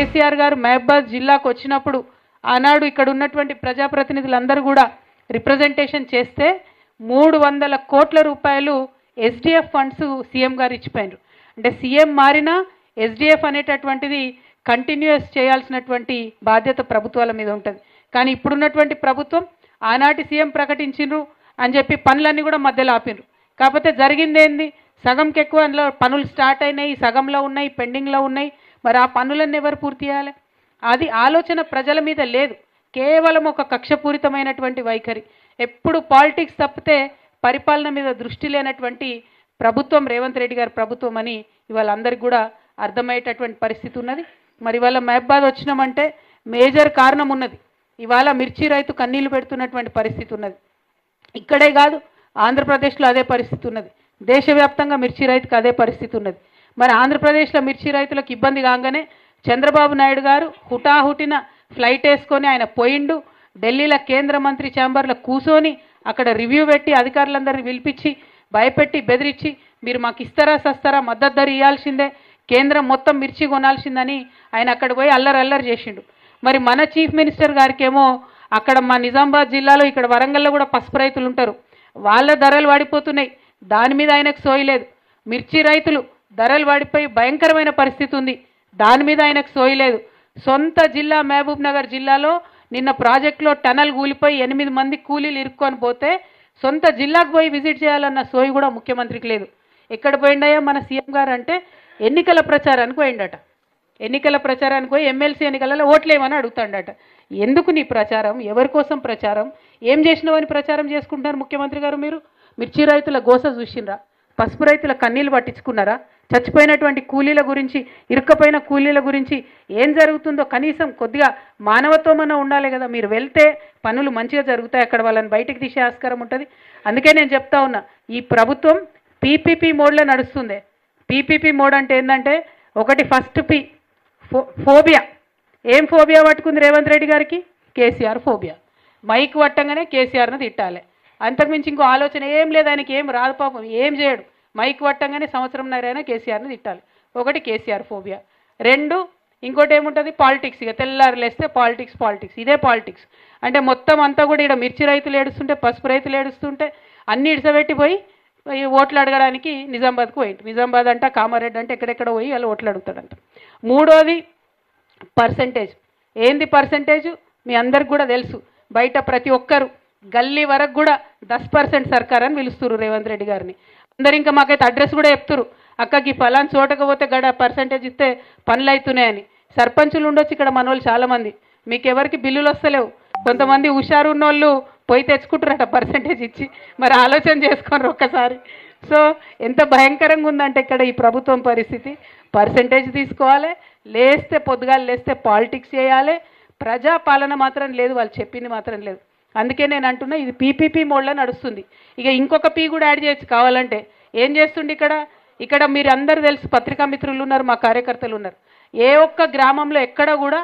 కేసీఆర్ గారు మహబాద్ జిల్లాకు వచ్చినప్పుడు ఆనాడు ఇక్కడ ఉన్నటువంటి ప్రజాప్రతినిధులందరూ కూడా రిప్రజెంటేషన్ చేస్తే 300 కోట్ల రూపాయలు ఎస్డిఎఫ్ ఫండ్స్ సీఎం గారు ఇచ్చిపోయారు. అంటే సీఎం మారినా ఎస్డిఎఫ్ అనేటటువంటిది కంటిన్యూస్ చేయాల్సినటువంటి బాధ్యత ప్రభుత్వాల మీద ఉంటుంది. కానీ ఇప్పుడున్నటువంటి ప్రభుత్వం ఆనాటి సీఎం ప్రకటించిండ్రు అని చెప్పి పనులన్నీ కూడా మధ్యలో ఆపినరు. కాకపోతే జరిగిందేంది, సగంకి ఎక్కువ అందులో పనులు స్టార్ట్ అయినాయి, సగంలో ఉన్నాయి, పెండింగ్లో ఉన్నాయి. మరి ఆ పనులన్నీ ఎవరు పూర్తి చేయాలి? అది ఆలోచన ప్రజల మీద లేదు. కేవలం ఒక కక్షపూరితమైనటువంటి వైఖరి. ఎప్పుడు పాలిటిక్స్ తప్పితే పరిపాలన మీద దృష్టి లేనటువంటి ప్రభుత్వం రేవంత్ రెడ్డి గారి ప్రభుత్వం అని ఇవాళ అందరికి కూడా అర్థమయ్యేటటువంటి పరిస్థితి ఉన్నది. మరి ఇవాళ మహబాద్ వచ్చినామంటే మేజర్ కారణం ఉన్నది. ఇవాళ మిర్చి రైతు కన్నీళ్లు పెడుతున్నటువంటి పరిస్థితి ఉన్నది. ఇక్కడే కాదు, ఆంధ్రప్రదేశ్లో అదే పరిస్థితి ఉన్నది. దేశవ్యాప్తంగా మిర్చి రైతుకు అదే పరిస్థితి ఉన్నది. మరి ఆంధ్రప్రదేశ్లో మిర్చి రైతులకు ఇబ్బంది కాగానే చంద్రబాబు నాయుడు గారు హుటాహుటిన ఫ్లైట్ వేసుకొని ఆయన పోయిండు. ఢిల్లీలో కేంద్ర మంత్రి ఛాంబర్లో కూర్చొని అక్కడ రివ్యూ పెట్టి అధికారులందరినీ పిలిపించి భయపెట్టి బెదిరించి మీరు మాకు ఇస్తారా సస్తారా, మద్దతు ధర ఇవ్వాల్సిందే, కేంద్రం మొత్తం మిర్చి కొనాల్సిందని ఆయన అక్కడ పోయి అల్లరి చేసిండు. మరి మన చీఫ్ మినిస్టర్ గారికేమో అక్కడ మా నిజామాబాద్ జిల్లాలో ఇక్కడ వరంగల్లో కూడా పసుపు రైతులు ఉంటారు, వాళ్ళ ధరలు వాడిపోతున్నాయి, దాని మీద ఆయనకు సోయలేదు. మిర్చి రైతులు ధరలు వాడిపోయి భయంకరమైన పరిస్థితి ఉంది, దాని మీద ఆయనకు సోయలేదు. సొంత జిల్లా మహబూబ్ నగర్ జిల్లాలో నిన్న ప్రాజెక్టులో టనల్ కూలిపోయి 8 మంది కూలీలు ఇరుక్కొని పోతే సొంత జిల్లాకు పోయి విజిట్ చేయాలన్న సోయి కూడా ముఖ్యమంత్రికి లేదు. ఎక్కడ పోయిండయా మన సీఎం గారు అంటే ఎన్నికల ప్రచారానికి పోయిండట. ఎన్నికల ప్రచారానికి పోయి ఎమ్మెల్సీ ఎన్నికలలో ఓట్లేమని అడుగుతాడట. ఎందుకు నీ ప్రచారం, ఎవరి కోసం ప్రచారం, ఏం చేసినావని ప్రచారం చేసుకుంటున్నారు ముఖ్యమంత్రి గారు? మీరు మిర్చి రైతుల గోస చూసిండ్రా? పసుపు రైతుల కన్నీళ్ళు పట్టించుకున్నారా? చచ్చిపోయినటువంటి కూలీల గురించి, ఇరుక్కపోయిన కూలీల గురించి ఏం జరుగుతుందో కనీసం కొద్దిగా మానవత్వమన్నా ఉండాలి కదా. మీరు వెళ్తే పనులు మంచిగా జరుగుతాయి, అక్కడ వాళ్ళని బయటికి తీసే ఆస్కారం ఉంటుంది. అందుకే నేను చెప్తా ఉన్నా, ఈ ప్రభుత్వం పీపీపీ మోడ్లో నడుస్తుంది. పీపీపీ మోడ్ అంటే ఏంటంటే ఒకటి ఫస్ట్ పి ఫోబియా. ఏం ఫోబియా పట్టుకుంది రేవంత్ రెడ్డి గారికి? కేసీఆర్ ఫోబియా. మైక్ పట్టంగానే కేసీఆర్ను తిట్టాలి, అంతకుమించి ఇంకో ఆలోచన ఏం లేదు. ఆయనకి ఏం రాదు పాపం, ఏం చేయడు. మైక్ పట్టంగానే సంవత్సరంన్నరైనా కేసీఆర్ని తిట్టాలి. ఒకటి కేసీఆర్ ఫోబియా. 2 ఇంకోటి ఏముంటుంది? పాలిటిక్స్. ఇక తెల్లారులేస్తే పాలిటిక్స్ ఇదే పాలిటిక్స్. అంటే మొత్తం అంతా కూడా ఇక్కడ మిర్చి రైతులు ఏడుస్తుంటే, పసుపు రైతులు ఏడుస్తుంటే అన్ని ఇడిసబెట్టిపోయి ఓట్లు అడగడానికి నిజామాబాద్కు పోయింది. నిజామాబాద్ అంట, కామారెడ్డి అంటే ఎక్కడెక్కడ పోయి వాళ్ళు ఓట్లు అడుగుతాడంట. 3వది పర్సంటేజ్. ఏంది పర్సంటేజ్? మీ అందరికి కూడా తెలుసు. బయట ప్రతి ఒక్కరు గల్లీ వరకు కూడా 10% సర్కార్ అని పిలుస్తున్నారు రేవంత్ రెడ్డి గారిని. అందరు ఇంకా మాకైతే అడ్రస్ కూడా చెప్తున్నారు, అక్కకి ఫలాన్ చోటకపోతే గడ పర్సంటేజ్ ఇస్తే పనులు అవుతున్నాయని. సర్పంచులు ఉండొచ్చు ఇక్కడ మన వాళ్ళు చాలామంది, మీకు ఎవరికి బిల్లులు వస్తలేవు. కొంతమంది హుషారు ఉన్నోళ్ళు పోయి తెచ్చుకుంటారట పర్సంటేజ్ ఇచ్చి. మరి ఆలోచన చేసుకోండి ఒక్కసారి. సో ఎంత భయంకరంగా ఉందంటే ఇక్కడ ఈ ప్రభుత్వం పరిస్థితి. పర్సంటేజ్ తీసుకోవాలి, లేస్తే పొద్దుగాలు లేస్తే పాలిటిక్స్ చేయాలి, ప్రజాపాలన మాత్రం లేదు, వాళ్ళు చెప్పింది మాత్రం లేదు. అందుకే నేను అంటున్నా ఇది పీపీపీ మోడ్లో నడుస్తుంది. ఇక ఇంకొక పీ కూడా యాడ్ చేయొచ్చు కావాలంటే. ఏం చేస్తుండే ఇక్కడ మీరు అందరూ తెలుసు, పత్రికా మిత్రులు ఉన్నారు, మా కార్యకర్తలు ఉన్నారు. ఏ ఒక్క గ్రామంలో ఎక్కడ కూడా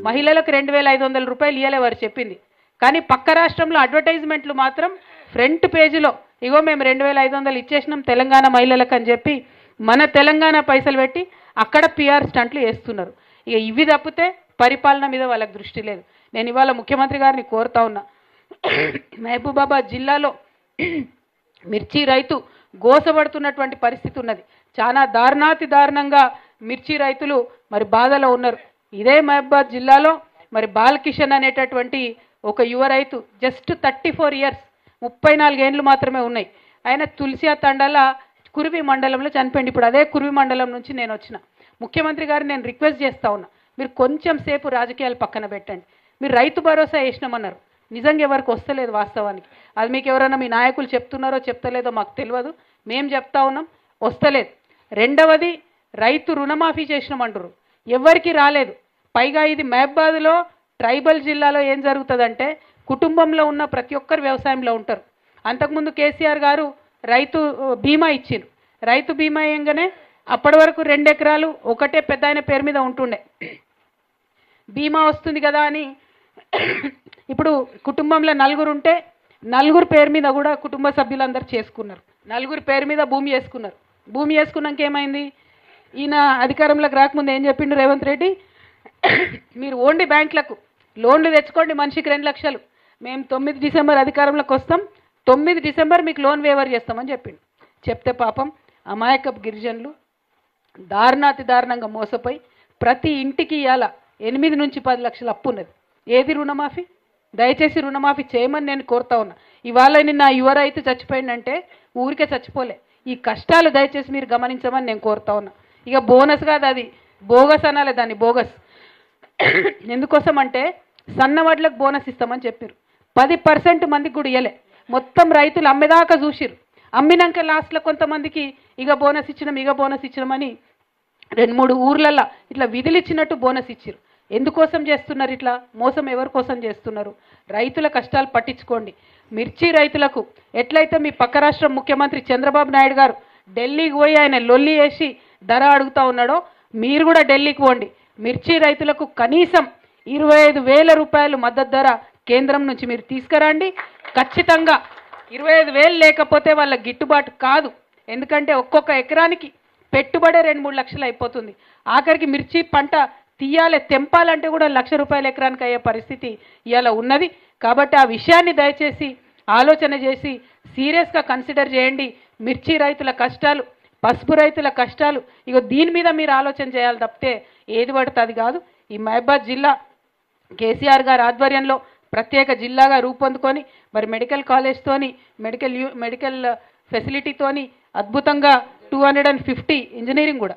మహిళలకు 2500 రూపాయలు ఇవ్వలే వారు చెప్పింది. కానీ పక్క రాష్ట్రంలో అడ్వర్టైజ్మెంట్లు మాత్రం ఫ్రంట్ పేజీలో ఇగో మేము 2500 ఇచ్చేసినాం తెలంగాణ మహిళలకు అని చెప్పి మన తెలంగాణ పైసలు పెట్టి అక్కడ పిఆర్ స్టంట్లు వేస్తున్నారు. ఇక ఇవి తప్పితే పరిపాలన మీద వాళ్ళకి దృష్టి లేదు. నేను ఇవాళ ముఖ్యమంత్రి గారిని కోరుతా ఉన్నా, మహబూబాబాద్ జిల్లాలో మిర్చి రైతు గోసపడుతున్నటువంటి పరిస్థితి ఉన్నది. చాలా దారుణంగా మిర్చి రైతులు మరి బాధలో ఉన్నారు. ఇదే మహబూబాబాద్ జిల్లాలో మరి బాలకిషన్ అనేటటువంటి ఒక యువ రైతు, జస్ట్ 34 ఇయర్స్, 34 ఏళ్ళు మాత్రమే ఉన్నాయి. ఆయన తులసియా తండాల కురివి మండలంలో చనిపోయింది. ఇప్పుడు అదే కురివి మండలం నుంచి నేను వచ్చిన. ముఖ్యమంత్రి గారు నేను రిక్వెస్ట్ చేస్తా ఉన్నా, మీరు కొంచెం సేపు రాజకీయాలు పక్కన పెట్టండి. మీరు రైతు భరోసా వేసినామన్నారు, నిజంగా ఎవరికి వస్తలేదు వాస్తవానికి. అది మీకు ఎవరైనా మీ నాయకులు చెప్తున్నారో చెప్తలేదో మాకు తెలియదు, మేము చెప్తా ఉన్నాం, వస్తలేదు. 2వది రైతు రుణమాఫీ చేసినామంటారు, ఎవరికి రాలేదు. పైగా ఇది మహబాద్లో ట్రైబల్ జిల్లాలో ఏం జరుగుతుందంటే కుటుంబంలో ఉన్న ప్రతి ఒక్కరు వ్యవసాయంలో ఉంటారు. అంతకుముందు కేసీఆర్ గారు రైతు బీమా ఇచ్చిండ్రు. రైతు బీమా ఏంగానే అప్పటి వరకు 2 ఎకరాలు ఒకటే పెద్ద ఆయన పేరు మీద ఉంటుండే, బీమా వస్తుంది కదా అని ఇప్పుడు కుటుంబంలో 4 ఉంటే 4 పేరు మీద కూడా కుటుంబ సభ్యులందరూ చేసుకున్నారు. 4 పేరు మీద భూమి చేసుకున్నారు. భూమి చేసుకున్నాక ఏమైంది? ఈయన అధికారంలోకి రాకముందు ఏం చెప్పిండు రేవంత్ రెడ్డి, మీరు ఓన్లీ బ్యాంకులకు లోన్లు తెచ్చుకోండి, మనిషికి 2 లక్షలు. మేము 9 డిసెంబర్ అధికారంలోకి వస్తాం, 9 డిసెంబర్ మీకు లోన్ వేవర్ చేస్తామని చెప్పిండు. చెప్తే పాపం అమాయకపు గిరిజనులు దారుణాతి దారుణంగా మోసపోయి ప్రతి ఇంటికి ఇవాళ 8 నుంచి 10 లక్షల అప్పు ఉన్నది. ఏది రుణమాఫీ? దయచేసి రుణమాఫీ చేయమని నేను కోరుతా ఉన్నా. ఇవాళ నిన్న యువ రైతు చచ్చిపోయిందంటే ఊరికే చచ్చిపోలే. ఈ కష్టాలు దయచేసి మీరు గమనించమని నేను కోరుతా ఉన్నా. ఇక బోనస్ కాదు, అది బోగస్ అనాలి దాన్ని, బోగస్. ఎందుకోసం అంటే సన్నవడ్లకు బోనస్ ఇస్తామని చెప్పారు. 10% మందికి కూడా ఇవ్వలే. మొత్తం రైతులు అమ్మేదాకా చూసిరు. అమ్మినాక లాస్ట్లో కొంతమందికి ఇక బోనస్ ఇచ్చినామని 2-3 ఊర్లల్లో ఇట్లా విధులిచ్చినట్టు బోనస్ ఇచ్చిరు. ఎందుకోసం చేస్తున్నారు ఇట్లా మోసం? ఎవరి కోసం చేస్తున్నారు? రైతుల కష్టాలు పట్టించుకోండి. మిర్చి రైతులకు ఎట్లయితే మీ పక్క రాష్ట్రం ముఖ్యమంత్రి చంద్రబాబు నాయుడు గారు ఢిల్లీకి పోయి ఆయన లొల్లి వేసి ధర అడుగుతా ఉన్నాడో, మీరు కూడా ఢిల్లీకి పోండి. మిర్చి రైతులకు కనీసం 25,000 రూపాయలు మద్దతు ధర కేంద్రం నుంచి మీరు తీసుకురండి. ఖచ్చితంగా 25,000 లేకపోతే వాళ్ళ గిట్టుబాటు కాదు. ఎందుకంటే ఒక్కొక్క ఎకరానికి పెట్టుబడే 2-3 లక్షలు అయిపోతుంది. ఆఖరికి మిర్చి పంట తెంపాలంటే కూడా 1,00,000 రూపాయల ఎకరానికి అయ్యే పరిస్థితి ఇవాళ ఉన్నది. కాబట్టి ఆ విషయాన్ని దయచేసి ఆలోచన చేసి సీరియస్గా కన్సిడర్ చేయండి. మిర్చి రైతుల కష్టాలు, పసుపు రైతుల కష్టాలు, ఇగో దీని మీద మీరు ఆలోచన చేయాలి తప్పితే ఏది పడితే అది కాదు. ఈ మహబూబాబాద్ జిల్లా కేసీఆర్ గారి ఆధ్వర్యంలో ప్రత్యేక జిల్లాగా రూపొందుకొని మరి మెడికల్ కాలేజ్తోని మెడికల్ ఫెసిలిటీతోని అద్భుతంగా 250 ఇంజనీరింగ్ కూడా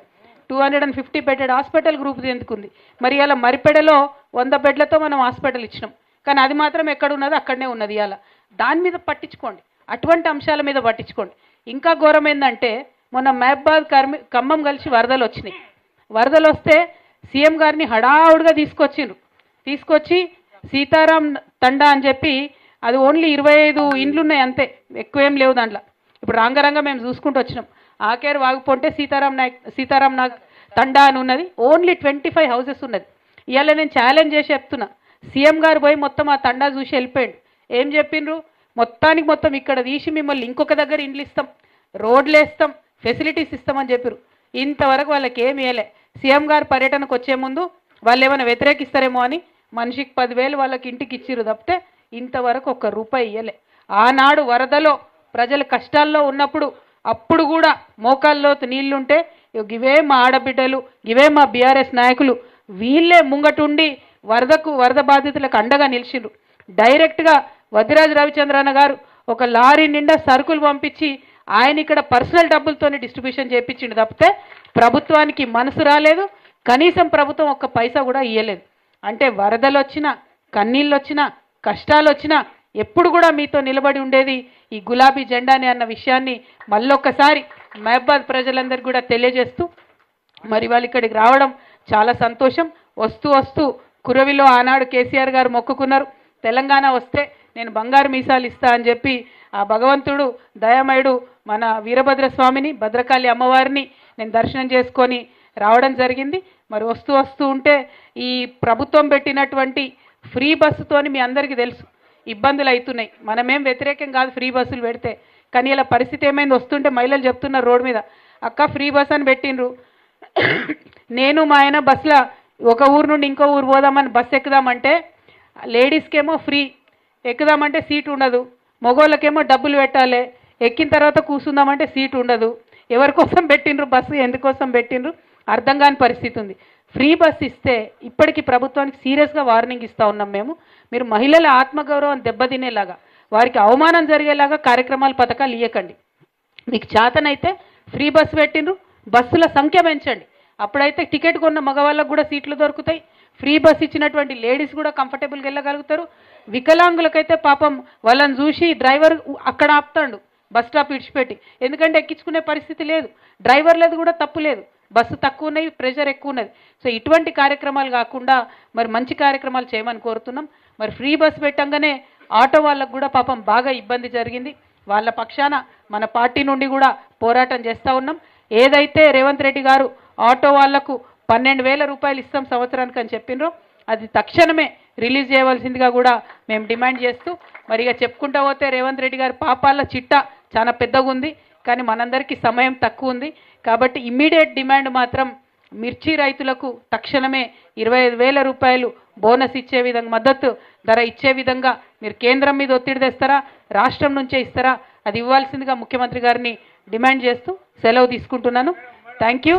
250 బెడెడ్ హాస్పిటల్ గ్రూప్ ఎందుకుంది. మరి ఇలా మరిపెడలో 100 బెడ్లతో మనం హాస్పిటల్ ఇచ్చినాం, కానీ అది మాత్రం ఎక్కడ ఉన్నదో అక్కడనే ఉన్నది. ఇలా దాని మీద పట్టించుకోండి, అటువంటి అంశాల మీద పట్టించుకోండి. ఇంకా ఘోరం ఏంటంటే మొన్న మహబూబాబాద్ ఖమ్మం కలిసి వరదలు వచ్చినాయి. వరదలు వస్తే సీఎం గారిని హడావుడిగా తీసుకొచ్చి సీతారాం తండా అని చెప్పి, అది ఓన్లీ 25 ఇండ్లు ఉన్నాయి అంతే, ఎక్కువేం లేవు దాంట్లో. ఇప్పుడు రాంగరంగా మేము చూసుకుంటూ వచ్చినాం. ఆకేరు వాగుపోంటే సీతారాం నాగ్ తండా అని ఉన్నది, ఓన్లీ 25 హౌసెస్ ఉన్నది. ఇవాళ నేను ఛాలెంజ్ చేసి చెప్తున్నా, సీఎం గారు పోయి మొత్తం ఆ తండా చూసి వెళ్ళిపోయాడు. ఏం చెప్పిండ్రు? మొత్తం ఇక్కడ తీసి మిమ్మల్ని ఇంకొక దగ్గర ఇండ్లు ఇస్తాం, రోడ్లు వేస్తాం, ఫెసిలిటీస్ ఇస్తామని చెప్పారు. ఇంతవరకు వాళ్ళకి ఏమి ఇవ్వలే. సీఎం గారు పర్యటనకు వచ్చే ముందు వాళ్ళు ఏమైనా వ్యతిరేకిస్తారేమో అని మనిషికి 10,000 వాళ్ళకి ఇంటికి ఇచ్చిరు తప్పితే ఇంతవరకు ఒక్క రూపాయి ఇవ్వలే. ఆనాడు వరదలో ప్రజలు కష్టాల్లో ఉన్నప్పుడు అప్పుడు కూడా మోకాల్లోతు నీళ్లుంటే ఇవే మా ఆడబిడ్డలు, ఇవే మా బీఆర్ఎస్ నాయకులు, వీళ్ళే ముంగటుండి వరద బాధితులకు అండగా నిలిచిండ్రు. డైరెక్ట్గా వదిరాజు రవిచంద్రన్న గారు ఒక లారీ నిండా సరుకులు పంపించి ఆయన ఇక్కడ పర్సనల్ డబ్బులతోనే డిస్ట్రిబ్యూషన్ చేయించిండు తప్పితే ప్రభుత్వానికి మనసు రాలేదు. కనీసం ప్రభుత్వం ఒక్క పైసా కూడా ఇవ్వలేదు. అంటే వరదలు వచ్చినా, కన్నీళ్ళు వచ్చినా, కష్టాలు వచ్చినా ఎప్పుడు కూడా మీతో నిలబడి ఉండేది ఈ గులాబీ జెండానే అన్న విషయాన్ని మళ్ళొక్కసారి మహబూబాబాద్ ప్రజలందరికీ కూడా తెలియజేస్తూ మరి వాళ్ళు ఇక్కడికి రావడం చాలా సంతోషం. వస్తూ కురవిలో ఆనాడు కేసీఆర్ గారు మొక్కుకున్నారు, తెలంగాణ వస్తే నేను బంగారు మీసాలు ఇస్తా అని చెప్పి ఆ భగవంతుడు దయామయుడు మన వీరభద్రస్వామిని, భద్రకాళి అమ్మవారిని నేను దర్శనం చేసుకొని రావడం జరిగింది. మరి వస్తూ ఉంటే ఈ ప్రభుత్వం పెట్టినటువంటి ఫ్రీ బస్సుతోని మీ అందరికీ తెలుసు ఇబ్బందులు అవుతున్నాయి. మనమేం వ్యతిరేకం కాదు ఫ్రీ బస్సులు పెడితే, కానీ ఇలా పరిస్థితి ఏమైంది? వస్తుంటే మహిళలు చెప్తున్నారు రోడ్డు మీద, అక్క ఫ్రీ బస్ అని పెట్టిండ్రు, నేను మా ఆయన బస్సులో ఒక ఊరు నుండి ఇంకో ఊరు పోదామని బస్సు ఎక్కుదామంటే లేడీస్కేమో ఫ్రీ, ఎక్కుదామంటే సీట్ ఉండదు, మగోళ్ళకేమో డబ్బులు పెట్టాలి, ఎక్కిన తర్వాత కూర్చుందామంటే సీట్ ఉండదు. ఎవరి కోసం పెట్టిండ్రు బస్సు, ఎందుకోసం పెట్టిండ్రు అర్థం కాని పరిస్థితి ఉంది. ఫ్రీ బస్ ఇస్తే ఇప్పటికీ ప్రభుత్వానికి సీరియస్గా వార్నింగ్ ఇస్తూ ఉన్నాం మేము. మీరు మహిళల ఆత్మగౌరవం దెబ్బతినేలాగా, వారికి అవమానం జరిగేలాగా కార్యక్రమాలు, పథకాలు ఇవ్వకండి. మీకు చేతనైతే ఫ్రీ బస్సు పెట్టిండ్రు, బస్సుల సంఖ్య పెంచండి. అప్పుడైతే టికెట్ కొన్న మగవాళ్ళకు కూడా సీట్లు దొరుకుతాయి. ఫ్రీ బస్ ఇచ్చినటువంటి లేడీస్ కూడా కంఫర్టబుల్గా వెళ్ళగలుగుతారు. వికలాంగులకైతే పాపం వాళ్ళని చూసి డ్రైవర్ అక్కడ ఆపుతాడు బస్ స్టాప్ ఇడిచిపెట్టి, ఎందుకంటే ఎక్కించుకునే పరిస్థితి లేదు. డ్రైవర్లది కూడా తప్పు లేదు, బస్సు తక్కువ ఉన్నాయి, ప్రెషర్ ఎక్కువ ఉన్నది. సో ఇటువంటి కార్యక్రమాలు కాకుండా మరి మంచి కార్యక్రమాలు చేయమని కోరుతున్నాం. మరి ఫ్రీ బస్ పెట్టంగానే ఆటో వాళ్ళకు కూడా పాపం బాగా ఇబ్బంది జరిగింది. వాళ్ళ పక్షాన మన పార్టీ నుండి కూడా పోరాటం చేస్తూ ఉన్నాం. ఏదైతే రేవంత్ రెడ్డి గారు ఆటో వాళ్లకు 12,000 రూపాయలు ఇస్తాం సంవత్సరానికి అని చెప్పినరో అది తక్షణమే రిలీజ్ చేయవలసిందిగా కూడా మేము డిమాండ్ చేస్తూ, మరి ఇక చెప్పుకుంటూ పోతే రేవంత్ రెడ్డి గారి పాపాల చిట్టా చాలా పెద్దగా ఉంది, కానీ మనందరికీ సమయం తక్కువ ఉంది. కాబట్టి ఇమ్మీడియట్ డిమాండ్ మాత్రం మిర్చి రైతులకు తక్షణమే 25,000 రూపాయలు బోనస్ ఇచ్చే విధంగా, మద్దతు ధర ఇచ్చే విధంగా మీరు కేంద్రం మీద ఒత్తిడి తెస్తారా, రాష్ట్రం నుంచే ఇస్తారా, అది ఇవ్వాల్సిందిగా ముఖ్యమంత్రి గారిని డిమాండ్ చేస్తూ సెలవు తీసుకుంటున్నాను. Thank you.